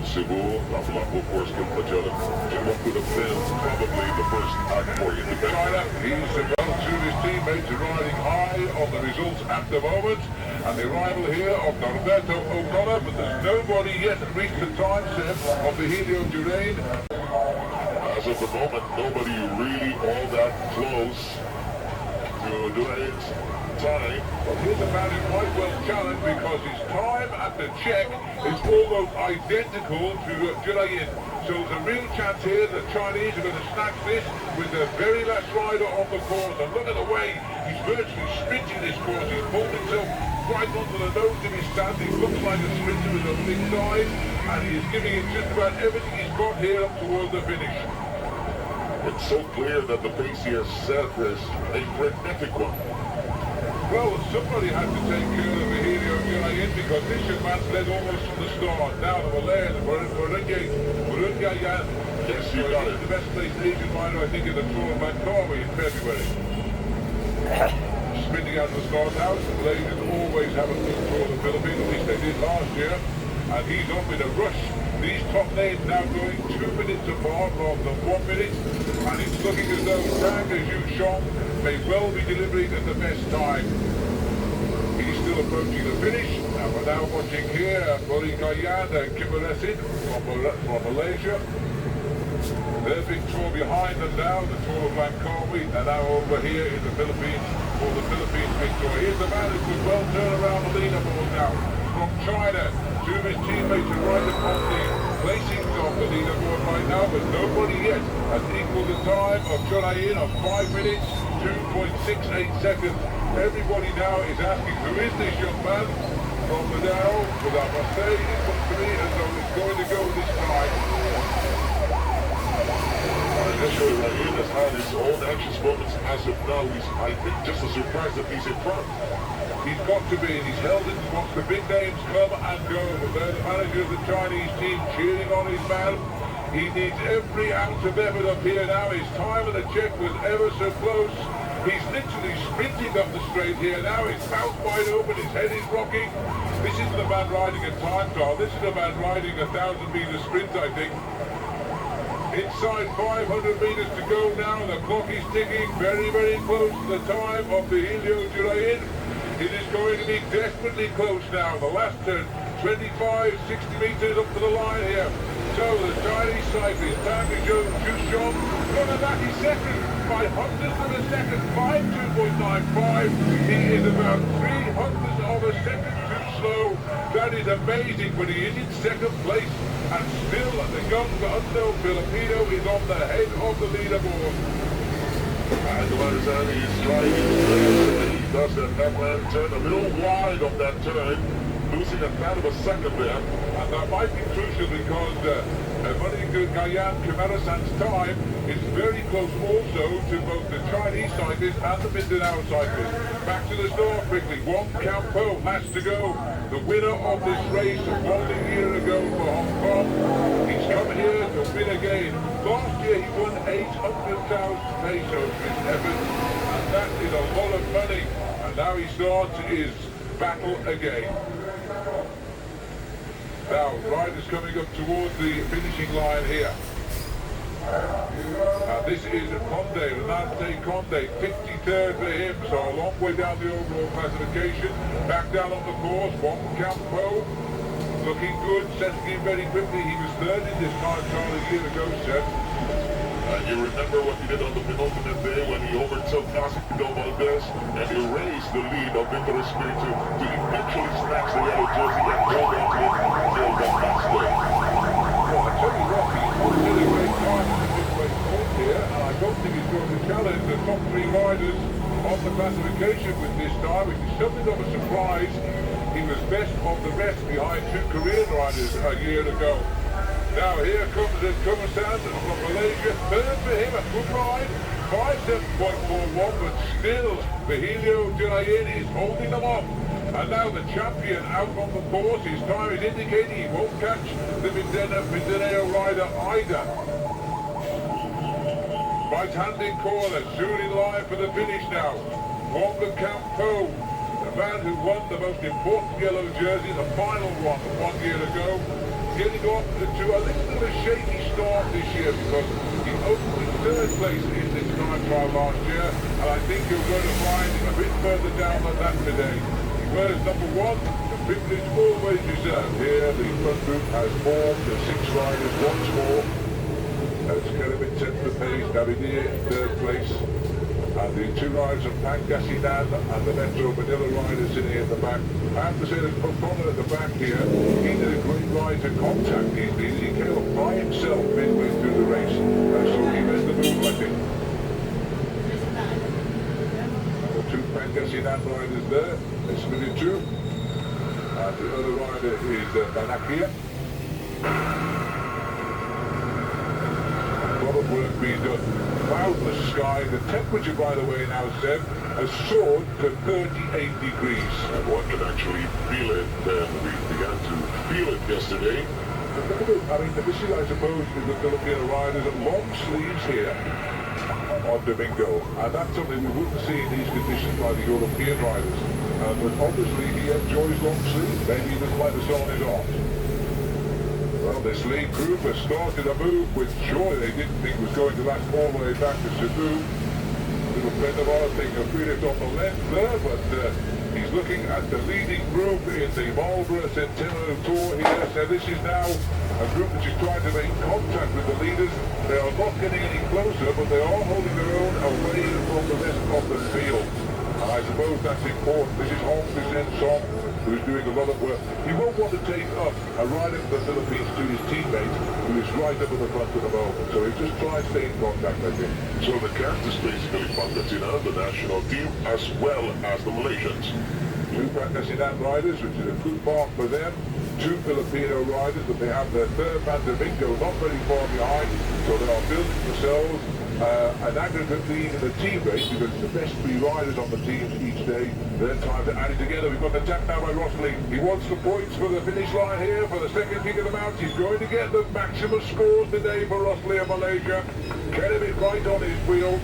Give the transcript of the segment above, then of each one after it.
Cebu, Lapu-Lapu, of course, Kilpajala. And what could have been probably the first act for you to China, he's well to his teammates riding high on the results at the moment. And the arrival here of Norberto O'Connor, but there's nobody yet reached the time set of the Helio Durain. As of the moment, nobody really all that close to Durain's time. Well, here's a man who might well challenge because his time at the check is almost identical to Durain. So there's a real chance here that Chinese are going to snatch this with the very last rider on the course. And look at the way he's virtually sprinting this course. He's pulled himself right onto the nose of his stand. He looks like a sprinter with a big side, and he's giving it just about everything he's got here up towards the finish. It's so clear that the pace he has set is a frenetic one. Well, somebody had to take care of the Helio Durain because this young man's led almost from the start. Now the Malay, the Burungayan. Yes, you got it. The best placed Asian rider, I think, in the Tour of Marlboro in February. Sprinting out of the start house, the Malays always have a good tour of the Philippines, at least they did last year. And he's off in a rush. These top names now going 2 minutes apart rather than 1 minute. And it's looking as though Tang Zhushong may well be delivering at the best time. He's still approaching the finish. And we're now watching here Breakaways and Kimaresin from Malaysia. Their big tour behind them now, the Tour of Langkawi, and now over here in the Philippines for the Philippines big tour. Here's the man who could well turn around the leaderboard now. From China, two of his teammates are right upon the placings of the leaderboard right now, but nobody yet has equaled the time of Durain of 5 minutes, 2.68 seconds. Everybody now is asking, who is this young man from the Dow? But I must say, it looks to me as though it's going to go this time. Durain has had his own anxious moments as of now. He's, I think, just as surprised that he's in front. He's got to be, and he's held it once the big names come and go. But there's the manager of the Chinese team cheering on his man. He needs every ounce of effort up here now. His time of the check was ever so close. He's literally sprinting up the straight here now. His mouth wide open, his head is rocking. This isn't a man riding a time trial. This is a man riding a 1,000-meter sprint, I think. Inside 500 meters to go now. The clock is ticking very, very close to the time of the Helio Durain. It is going to be desperately close now. The last 25, 60 meters up to the line here. So the Chinese cyclist, Tang Zhushong, running back his second by hundredths of a second, 5.2.95. He is about 300ths of a second too slow. That is amazing, but he is in second place. And still, the young unknown Filipino is on the head of the leaderboard. And Marzani is driving. He does that headland turn a little wide on that turn, losing a third of a second there. And that might be crucial because Breakaways Kimarasan's time is very close also to both the Chinese cyclists and the Mindanao cyclists. Back to the start quickly. Wong Campo has to go. The winner of this race 1 year ago for Hong Kong. He's come here to win again. Last year he won 800,000 pesos for his effort, and that is a lot of money. And now he starts his battle again. Now, riders coming up towards the finishing line here. This is Conde, Renate Conde, 53rd for him, so a long way down the overall classification. Back down on the course, Wong Campo, looking good, settling in very quickly. He was third in this time trial a year ago, Seth. And you remember what he did on the penultimate day when he overtook Nacido Valdez and erased the lead of Victor Espiritu to eventually snatch the yellow jersey and hold on to it until the last day. Well, I tell you what, he's did a great time in the midway point here, and I don't think he's going to challenge the top 3 riders of the classification with this time, which is something of a surprise. He was best of the rest behind 2 Korean riders a year ago. Now here comes the Kumasan from Malaysia, third for him, a good ride, 5.7.41, but still the Helio Durain is holding them off. And now the champion out on the course, his time is indicating he won't catch the Mindanao rider either. Right-handed corner, soon in line for the finish now. Wonga Campo, the man who won the most important yellow jersey, the final one year ago, getting off to a little bit of a shaky start this year because he opened in third place in this time trial last year, and I think you're going to find him a bit further down than that today. He wears number 1, the privilege always reserved. Here the front group has formed the 6 riders once more. As Kermit sets the pace, Davidia in third place. And the 2 riders of Pangasinan and the Metro Manila riders sitting in the back. I have to say that Proponent at the back here, he did a great ride to contact. He came up by himself midway through the race. So he made the move, I think. The 2 Pangasinan riders there, there's split 2. And the other rider is Manakia. A lot of work being done. Cloudless sky. The temperature, by the way, now, Seb, has soared to 38 degrees. And one can actually feel it, and we began to feel it yesterday. I mean, this is, I suppose, the Filipino riders at long sleeves here on Domingo. And that's something we wouldn't see in these conditions by the European riders. But obviously, he enjoys long sleeves. Maybe he doesn't like the sun on his arms. Well, this lead group has started a move which surely they didn't think was going to last all the way back to Cebu. Little friend of ours taking a free lift on the left there, but he's looking at the leading group in the Marlboro Centennial Tour here. So this is now a group which is trying to make contact with the leaders. They are not getting any closer, but they are holding their own away from the rest of the field. And I suppose that's important. This is Hong Song, who's doing a lot of work. He won't want to take up a rider from the Philippines to his teammate, who is right up at the front at the moment. So he just tries to stay in contact with him. So the cast is basically Pangasinan, the national team, as well as the Malaysians. 2 Pangasinan riders, which is a good mark for them. 2 Filipino riders, but they have their third man, Domingo, not very far behind. So they are building themselves an aggregate lead in the team race because it's the best 3 riders on the teams each day. Then time to add it together. We've got the tap now by Rosling. He wants the points for the finish line here for the second king of the mountain. He's going to get the maximum scores today for Rosling of Malaysia. Kermit right on his wheel.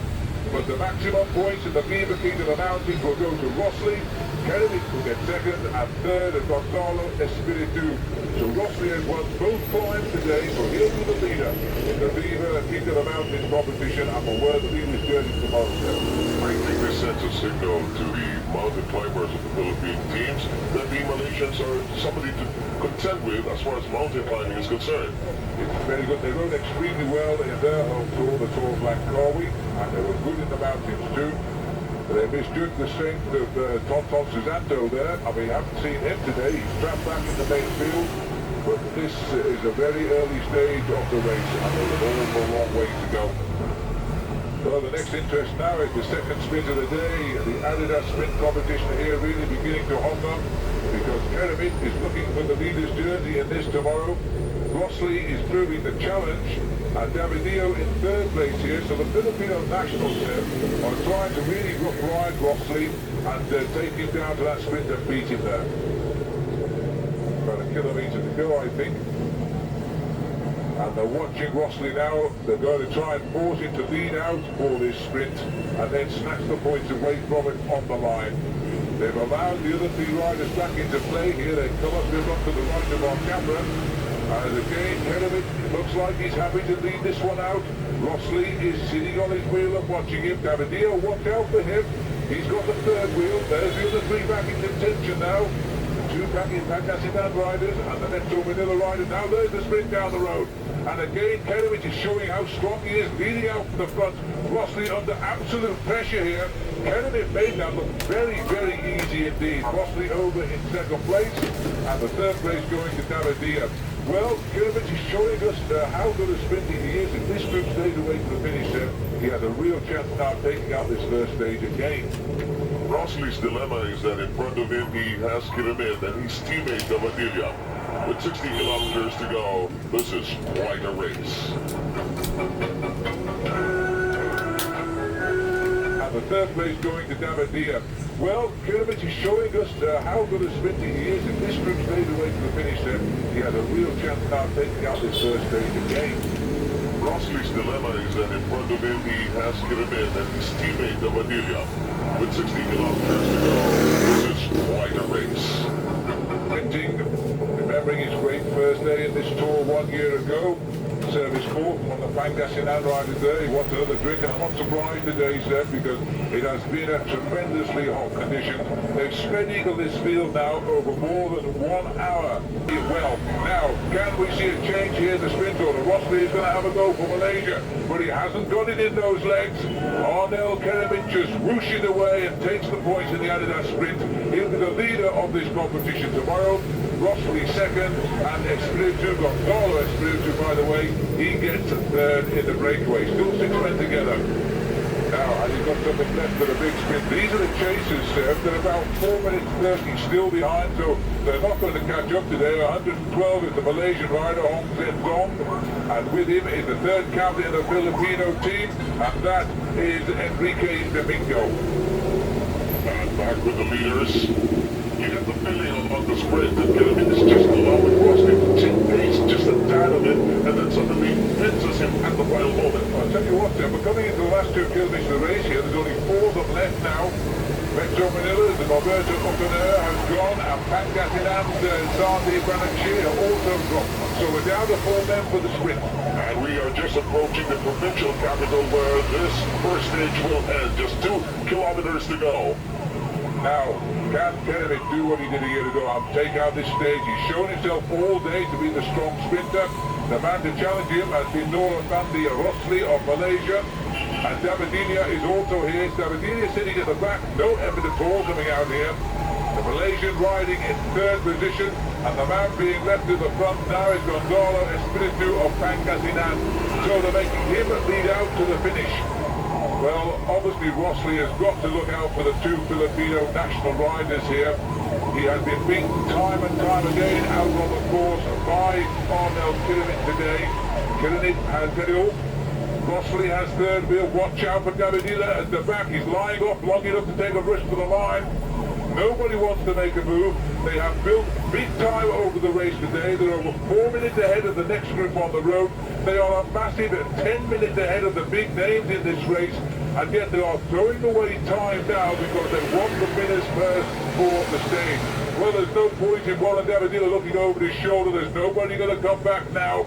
But the maximum points in the Beaver King of the Mountains will go to Rossley. Kermit will get second, and third is Gonzalo Espiritu. So Rossley has won both climbs today, so he'll be the leader in the Beaver King of the Mountains competition and will wear the leader's jersey tomorrow. I think this sends a signal to the mountain climbers of the Philippine teams that the Malaysians are somebody to contend with as far as mountain climbing is concerned. It's very good. They rode extremely well in their home tour, the Tour of Langkawi, and they were good in the mountains too. They misjudged the strength of Tonton Susanto there. I mean, I haven't seen him today. He's trapped back in the main field. But this is a very early stage of the race, and there's an awful long way to go. Well, the next interest now is the second sprint of the day. The Adidas sprint competition here really beginning to hum up because Kermit is looking for the leader's jersey in this tomorrow. Rossley is proving the challenge, and Davidio in third place here. So the Filipino national team are trying to really rough ride Rossley and take him down to that sprint and beat him there. About a kilometre to go, I think. And they're watching Rossley now. They're going to try and force him to lead out for this sprint and then snatch the points away from him on the line. They've allowed the other 3 riders back into play here. They come up to the right of our camera. And again, Kermit looks like he's happy to lead this one out. Rossley is sitting on his wheel and watching him. Davidio, watch out for him. He's got the third wheel. There's the other 3 back in contention now. The 2 back in Pangasinan riders and the Metro Manila rider. Now there's the sprint down the road. And again, Kermit is showing how strong he is, leading out from the front. Rossley under absolute pressure here. Kermit made that look very, very easy indeed. Rossley over in second place, and the third place going to Davidia. Well, Kermit is showing us how good a sprinter he is. If this group stays away from the finish there, he has a real chance now of taking out this first stage again. Rossley's dilemma is that in front of him he has Kermit and his teammate Davidia. With 60 kilometers to go, this is quite a race. And the third place going to Davidia. Well, Kermit is showing us how good a sprinter he is. If this group stays away from the finish there, he has a real chance now of taking out this first stage again. Rossley's dilemma is that in front of him he has Kermit and his teammate Davidia. With 60 kilometers to go, this is year ago. Service fourth on the Pangasinan riders there. He wants another drink, and I'm not surprised today, Seth, because it has been a tremendously hot condition. They've spread eagle this field now over more than 1 hour. Well, now, can we see a change here? The sprint order. Rossley is going to have a go for Malaysia, but he hasn't got it in those legs. Arnel Keremit just whooshes away and takes the points in the Adidas sprint. He'll be the leader of this competition tomorrow. Rossley second, and Espiritu, Gonzalo Espiritu, by the way, he gets third in the breakaway. Still 6 men together. Now, and he's got something left for the big sprint. These are the chasers, Seth. They're about 4 minutes 30 still behind, so they're not going to catch up today. 112 is the Malaysian rider, Hong Zhen Dong, and with him is the third captain of the Filipino team, and that is Enrique Domingo. And back with the leaders. You get the feeling on the sprint that Keremit is just allowing Rossley to take pace just a tad of it, and then suddenly pinches him at the final moment. I'll tell you what, we're coming into the last 2 kilometers of the race here. There's only 4 of them left now. Metro Manila, the Marlboro Opener has gone, and Pangasinan, Sandi, Banachir have also gone. So we're down to 4 men for the sprint. And we are just approaching the provincial capital where this first stage will end. Just 2 kilometers to go. Now, can Keremit do what he did a year ago and take out this stage? He's shown himself all day to be the strong sprinter. The man to challenge him has been Nora Fandi Rossley of Malaysia. And Davidinia is also here. Davidinia sitting at the back, no effort at all coming out here. The Malaysian riding in 3rd position, and the man being left to the front now is Gonzalo Espiritu of Pangasinan. So they're making him lead out to the finish. Well, obviously Rossley has got to look out for the 2 Filipino national riders here. He has been beaten time and time again out on the course by Arnel Keremit today. Keremit has got it all. Rossley has 3rd wheel. Watch out for Davidila at the back. He's lying off long enough to take a risk for the line. Nobody wants to make a move. They have built big time over the race today. They're over 4 minutes ahead of the next group on the road. They are a massive 10 minutes ahead of the big names in this race. And yet they are throwing away time now because they want the winners first for the stage. Well, there's no point in Warren Davidilla looking over his shoulder. There's nobody going to come back now.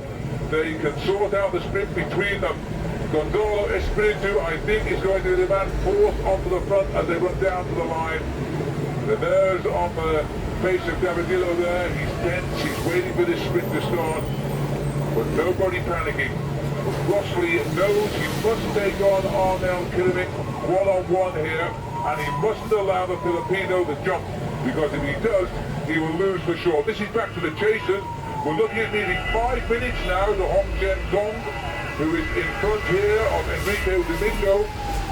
They can sort out the sprint between them. Gonzalo Espiritu, I think, is going to demand 4th onto the front as they run down to the line. The nerves on the face of Davidillo there. He's tense. He's waiting for this sprint to start. But nobody panicking. Rossley knows he must take on Arnel Keremit one-on-one here. And he mustn't allow the Filipino to jump. Because if he does, he will lose for sure. This is back to the chasers. We're looking at nearly 5 minutes now to Hong Zhen Dong, who is in front here of Enrique Domingo.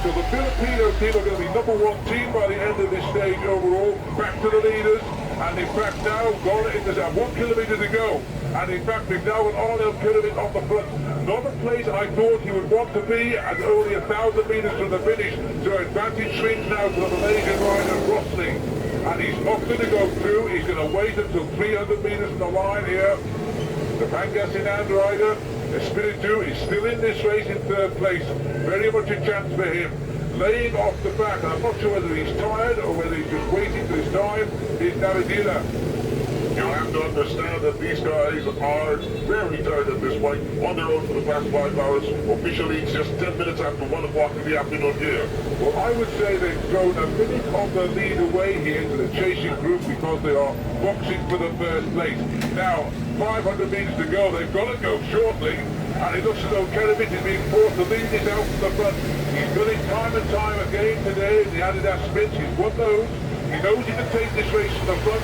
So the Filipino team are going to be #1 team by the end of this stage overall. Back to the leaders. And in fact now, gone into 1 kilometre to go. And in fact, we've now got Arnel Keremit on the front. Not a place I thought he would want to be at only 1,000 metres from the finish. So advantage swings now to the Malaysian rider, Rossley. And he's not going to go through. He's going to wait until 300 metres from the line here. The Pangasinan rider, Espiritu, is still in this race in 3rd place. Very much a chance for him. Laying off the back, and I'm not sure whether he's tired or whether he's just waiting for his time, is Davidila. You have to understand that these guys are very tired at this point, on their own for the past 5 hours. Officially, it's just 10 minutes after 1 o'clock in the afternoon here. Well, I would say they've thrown a minute of the lead away here to the chasing group because they are boxing for the 1st place. Now, 500 metres to go. They've got to go shortly. And it looks as though Keremit is being forced to lead this out from the front. He's done it time and time again today in the Adidas sprints. He's won those. He knows he can take this race from the front.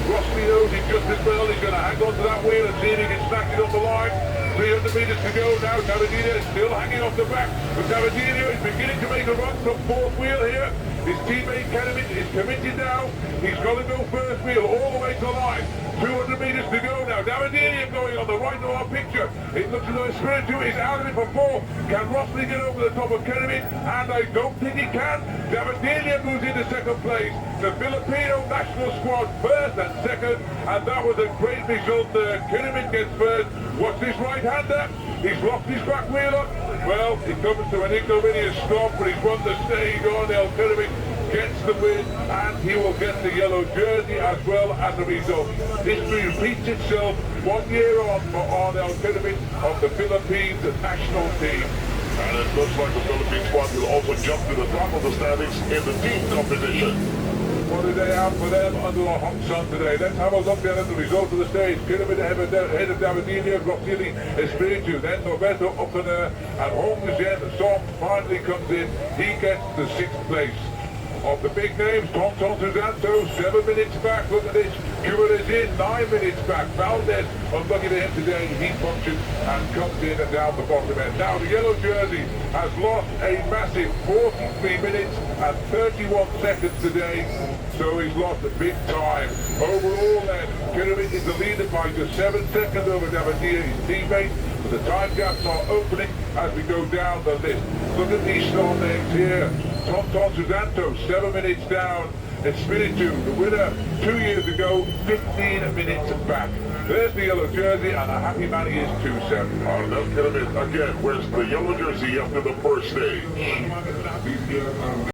Rossley knows it just as well. He's going to hang on to that wheel and see if he can snatch it off the line. 300 metres to go now. Davidina is still hanging off the back. But Davidina is beginning to make a run from 4th wheel here. His teammate Keremit is committed now. He's got to go 1st wheel all the way to the line. 200 metres to go now. Davidinia going on the right of our picture. It looks as though Espiritu is out of it for 4. Can Rossley get over the top of Keremit? And I don't think he can. Davidinia moves into 2nd place. The Filipino national squad 1st and 2nd. And that was a great result there. Keremit gets 1st. What's this right-hander? He's locked his back wheel up. Well, he comes to an ignominious stop, but he's won the stage. Arnel Keremit gets the win, and he will get the yellow jersey as well as a result. History repeats itself 1 year on for Arnel Pyramid of the Philippines national team. And it looks like the Philippine squad will also jump to the top of the standings in the team competition. What a day out for them under the hot sun today. Let's have a look then at the result of the stage. Pyramid ahead of Davidinia, Rossini, Espiritu, then Norberto Ocaner, and Holmgren Song finally comes in. He gets the 6th place. Of the big names, Tonton Susanto, 7 minutes back. Look at this. Cure is in, 9 minutes back. Valdez, unlucky to him today, he punctures and comes in and down the bottom end. Now the yellow jersey has lost a massive 43 minutes and 31 seconds today, so he's lost a big time. Overall then, Pyramid is the leader by just 7 seconds over Davidia, his teammate, but the time gaps are opening as we go down the list. Look at these star names here. Tonton Susanto, 7 minutes down. Espiritu, the winner 2 years ago, 15 minutes back. There's the yellow jersey, and a happy man he is 2-7. Arnel Pyramid again wears the yellow jersey after the first stage.